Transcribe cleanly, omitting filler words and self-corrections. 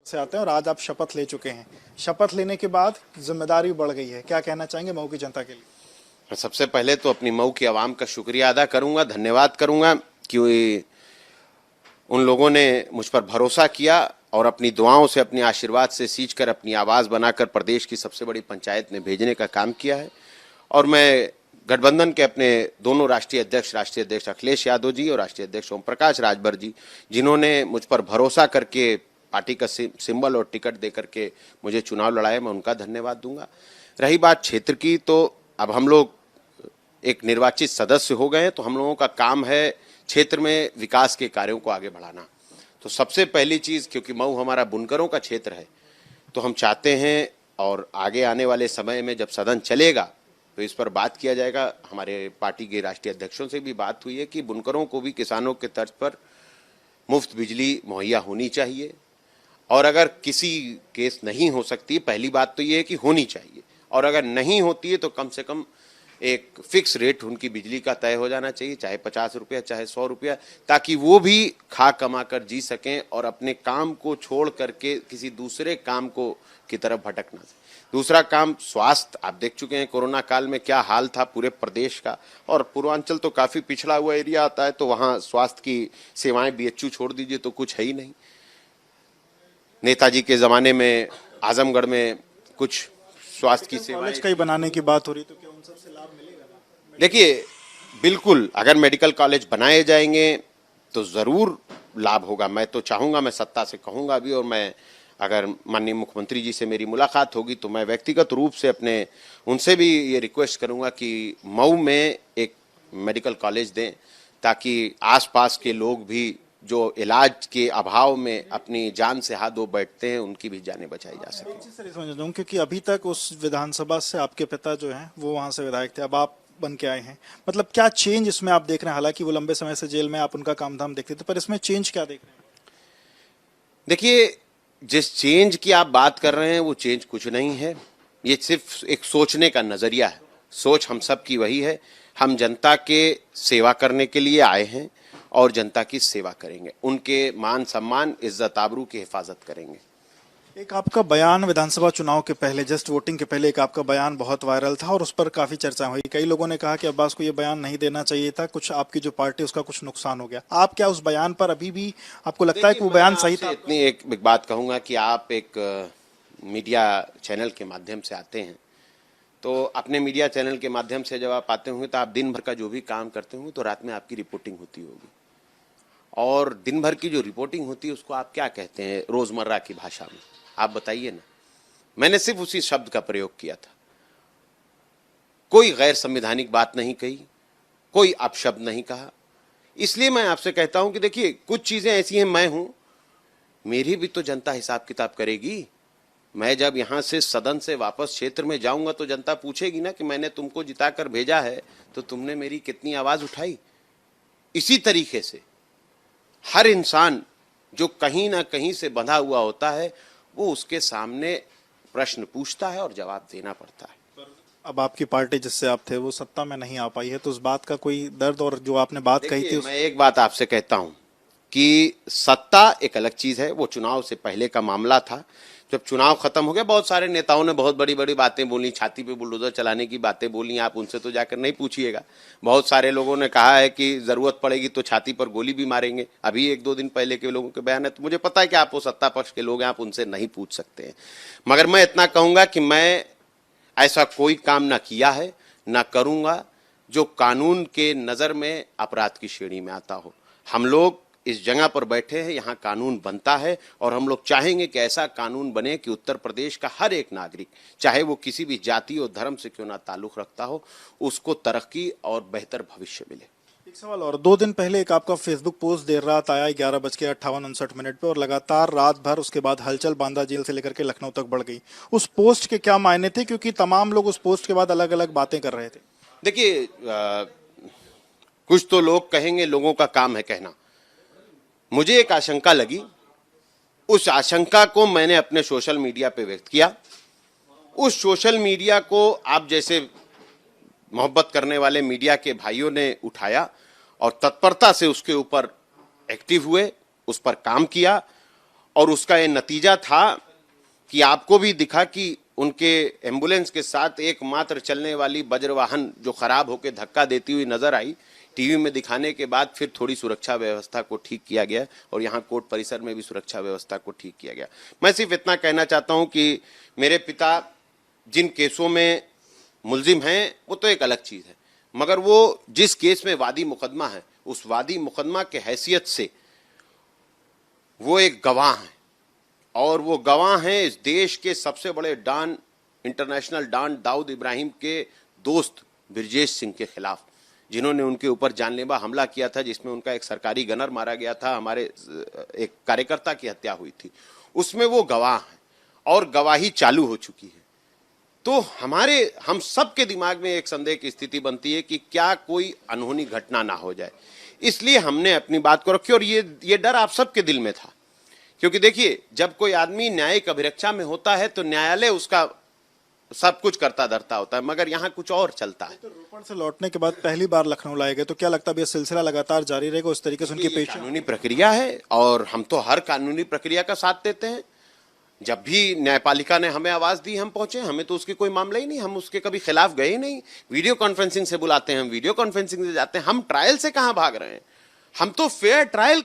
से आते हैं और आज आप शपथ ले चुके हैं। शपथ लेने के बाद जिम्मेदारी बढ़ गई है, क्या कहना चाहेंगे मऊ की जनता के लिए? सबसे पहले तो अपनी मऊ की आवाम का शुक्रिया अदा करूंगा, धन्यवाद करूंगा कि उन लोगों ने मुझ पर भरोसा किया और अपनी दुआओं से, अपने आशीर्वाद से सींचकर अपनी आवाज़ बनाकर प्रदेश की सबसे बड़ी पंचायत में भेजने का काम किया है। और मैं गठबंधन के अपने दोनों राष्ट्रीय अध्यक्ष अखिलेश यादव जी और राष्ट्रीय अध्यक्ष ओम प्रकाश राजभर जी, जिन्होंने मुझ पर भरोसा करके पार्टी का सिंबल और टिकट दे करके मुझे चुनाव लड़ाया, मैं उनका धन्यवाद दूंगा। रही बात क्षेत्र की, तो अब हम लोग एक निर्वाचित सदस्य हो गए हैं, तो हम लोगों का काम है क्षेत्र में विकास के कार्यों को आगे बढ़ाना। तो सबसे पहली चीज़, क्योंकि मऊ हमारा बुनकरों का क्षेत्र है, तो हम चाहते हैं और आगे आने वाले समय में जब सदन चलेगा तो इस पर बात किया जाएगा। हमारे पार्टी के राष्ट्रीय अध्यक्षों से भी बात हुई है कि बुनकरों को भी किसानों के तर्ज पर मुफ्त बिजली मुहैया होनी चाहिए, और अगर किसी केस नहीं हो सकती, पहली बात तो ये है कि होनी चाहिए, और अगर नहीं होती है तो कम से कम एक फिक्स रेट उनकी बिजली का तय हो जाना चाहिए, चाहे 50 रुपया चाहे 100 रुपया, ताकि वो भी खा कमा कर जी सकें और अपने काम को छोड़ करके किसी दूसरे काम को की तरफ भटक ना सकें। दूसरा काम स्वास्थ्य, आप देख चुके हैं कोरोना काल में क्या हाल था पूरे प्रदेश का, और पूर्वांचल तो काफ़ी पिछड़ा हुआ एरिया आता है, तो वहाँ स्वास्थ्य की सेवाएं बीएचयू छोड़ दीजिए तो कुछ है ही नहीं। नेताजी के ज़माने में आजमगढ़ में कुछ स्वास्थ्य की सेवाएं, कॉलेज कहीं बनाने की बात हो रही, तो क्या उन सबसे लाभ मिलेगा ना? देखिए बिल्कुल, अगर मेडिकल कॉलेज बनाए जाएंगे तो ज़रूर लाभ होगा। मैं तो चाहूँगा, मैं सत्ता से कहूँगा भी, और मैं अगर माननीय मुख्यमंत्री जी से मेरी मुलाकात होगी तो मैं व्यक्तिगत रूप से अपने उनसे भी ये रिक्वेस्ट करूँगा कि मऊ में एक मेडिकल कॉलेज दें, ताकि आसपास के लोग भी जो इलाज के अभाव में अपनी जान से हाथ धो बैठते हैं, उनकी भी जानें बचाई जा सके। समझ दूं, क्योंकि अभी तक उस विधानसभा से आपके पिता जो हैं वो वहां से विधायक थे, अब आप बन के आए हैं, मतलब क्या चेंज इसमें आप देख रहे हैं? हालांकि वो लंबे समय से जेल में, आप उनका काम धाम देखते थे, पर इसमें चेंज क्या देख रहे हैं? देखिए, जिस चेंज की आप बात कर रहे हैं वो चेंज कुछ नहीं है, ये सिर्फ एक सोचने का नजरिया है। सोच हम सब की वही है, हम जनता के सेवा करने के लिए आए हैं और जनता की सेवा करेंगे, उनके मान सम्मान इज्जत आबरू की हिफाजत करेंगे। एक आपका बयान विधानसभा चुनाव के पहले, जस्ट वोटिंग के पहले, एक आपका बयान बहुत वायरल था और उस पर काफी चर्चा हुई। कई लोगों ने कहा कि अब्बास को ये बयान नहीं देना चाहिए था, कुछ आपकी जो पार्टी उसका कुछ नुकसान हो गया। आप क्या उस बयान पर अभी भी आपको लगता है कि वो बयान सही था? इतनी एक बात कहूंगा कि आप एक मीडिया चैनल के माध्यम से आते हैं, तो अपने मीडिया चैनल के माध्यम से जब आप आते होंगे तो आप दिन भर का जो भी काम करते होंगे तो रात में आपकी रिपोर्टिंग होती होगी, और दिन भर की जो रिपोर्टिंग होती है उसको आप क्या कहते हैं रोजमर्रा की भाषा में, आप बताइए ना। मैंने सिर्फ उसी शब्द का प्रयोग किया था, कोई गैर संवैधानिक बात नहीं कही, कोई अपशब्द नहीं कहा। इसलिए मैं आपसे कहता हूं कि देखिए, कुछ चीजें ऐसी हैं, मैं हूं, मेरी भी तो जनता हिसाब किताब करेगी। मैं जब यहां से सदन से वापस क्षेत्र में जाऊंगा तो जनता पूछेगी ना कि मैंने तुमको जिताकर भेजा है तो तुमने मेरी कितनी आवाज उठाई। इसी तरीके से हर इंसान जो कहीं ना कहीं से बंधा हुआ होता है, वो उसके सामने प्रश्न पूछता है और जवाब देना पड़ता है। अब आपकी पार्टी जिससे आप थे वो सत्ता में नहीं आ पाई है, तो उस बात का कोई दर्द, और जो आपने बात कही थी मैं एक बात आपसे कहता हूं कि सत्ता एक अलग चीज है, वो चुनाव से पहले का मामला था। जब चुनाव खत्म हो गया, बहुत सारे नेताओं ने बहुत बड़ी बड़ी बातें बोली, छाती पे बुलडोजर चलाने की बातें बोली, आप उनसे तो जाकर नहीं पूछिएगा। बहुत सारे लोगों ने कहा है कि जरूरत पड़ेगी तो छाती पर गोली भी मारेंगे, अभी 1-2 दिन पहले के लोगों के बयान है। तो मुझे पता है कि आप वो सत्ता पक्ष के लोग हैं, आप उनसे नहीं पूछ सकते हैं, मगर मैं इतना कहूंगा कि मैं ऐसा कोई काम ना किया है ना करूंगा जो कानून के नजर में अपराध की श्रेणी में आता हो। हम लोग इस जगह पर बैठे हैं, यहाँ कानून बनता है, और हम लोग चाहेंगे कि ऐसा कानून बने कि उत्तर प्रदेश का हर एक नागरिक, चाहे वो किसी भी जाति और धर्म से क्यों ना ताल्लुक रखता हो, उसको तरक्की और बेहतर भविष्य मिले। एक सवाल और, 2 दिन पहले एक आपका फेसबुक पोस्ट देर रात आया 11:58 पे, और लगातार रात भर उसके बाद हलचल बांदा जेल से लेकर के लखनऊ तक बढ़ गई। उस पोस्ट के क्या मायने थे, क्योंकि तमाम लोग उस पोस्ट के बाद अलग अलग बातें कर रहे थे? देखिए, कुछ तो लोग कहेंगे लोगों का काम है कहना, मुझे एक आशंका लगी, उस आशंका को मैंने अपने सोशल मीडिया पे व्यक्त किया। उस सोशल मीडिया को आप जैसे मोहब्बत करने वाले मीडिया के भाइयों ने उठाया और तत्परता से उसके ऊपर एक्टिव हुए, उस पर काम किया, और उसका ये नतीजा था कि आपको भी दिखा कि उनके एम्बुलेंस के साथ एकमात्र चलने वाली वज्रवाहन जो खराब होकर धक्का देती हुई नजर आई, टीवी में दिखाने के बाद फिर थोड़ी सुरक्षा व्यवस्था को ठीक किया गया और यहाँ कोर्ट परिसर में भी सुरक्षा व्यवस्था को ठीक किया गया। मैं सिर्फ इतना कहना चाहता हूं कि मेरे पिता जिन केसों में मुलजिम हैं वो तो एक अलग चीज है, मगर वो जिस केस में वादी मुकदमा है उस वादी मुकदमा के हैसियत से वो एक गवाह हैं, और वो गवाह हैं इस देश के सबसे बड़े don, international don Dawood Ibrahim के दोस्त ब्रजेश सिंह के खिलाफ, जिन्होंने उनके ऊपर जानलेवा हमला किया था, जिसमें उनका एक सरकारी गनर मारा गया था, हमारे एक कार्यकर्ता की हत्या हुई थी, उसमें वो गवाह हैं और गवाही चालू हो चुकी है। तो हम सब के दिमाग में एक संदेह की स्थिति बनती है कि क्या कोई अनहोनी घटना ना हो जाए, इसलिए हमने अपनी बात को रखी। और ये डर आप सबके दिल में था, क्योंकि देखिए जब कोई आदमी न्यायिक अभिरक्षा में होता है तो न्यायालय उसका सब कुछ करता धरता होता है, मगर यहाँ कुछ और चलता है। तो रोपण से लौटने के बाद पहली बार लखनऊ लाए गए, तो क्या लगता है ये सिलसिला लगातार जारी रहेगा उस तरीके से उनकी पेश? कानूनी प्रक्रिया है और हम तो हर कानूनी प्रक्रिया का साथ देते हैं। जब भी न्यायपालिका ने हमें आवाज दी हम पहुंचे, हमें तो उसके कोई मामला ही नहीं, हम उसके कभी खिलाफ गए ही नहीं। वीडियो कॉन्फ्रेंसिंग से बुलाते हैं, हम वीडियो कॉन्फ्रेंसिंग से जाते हैं, हम ट्रायल से कहां भाग रहे हैं, हम तो फेयर ट्रायल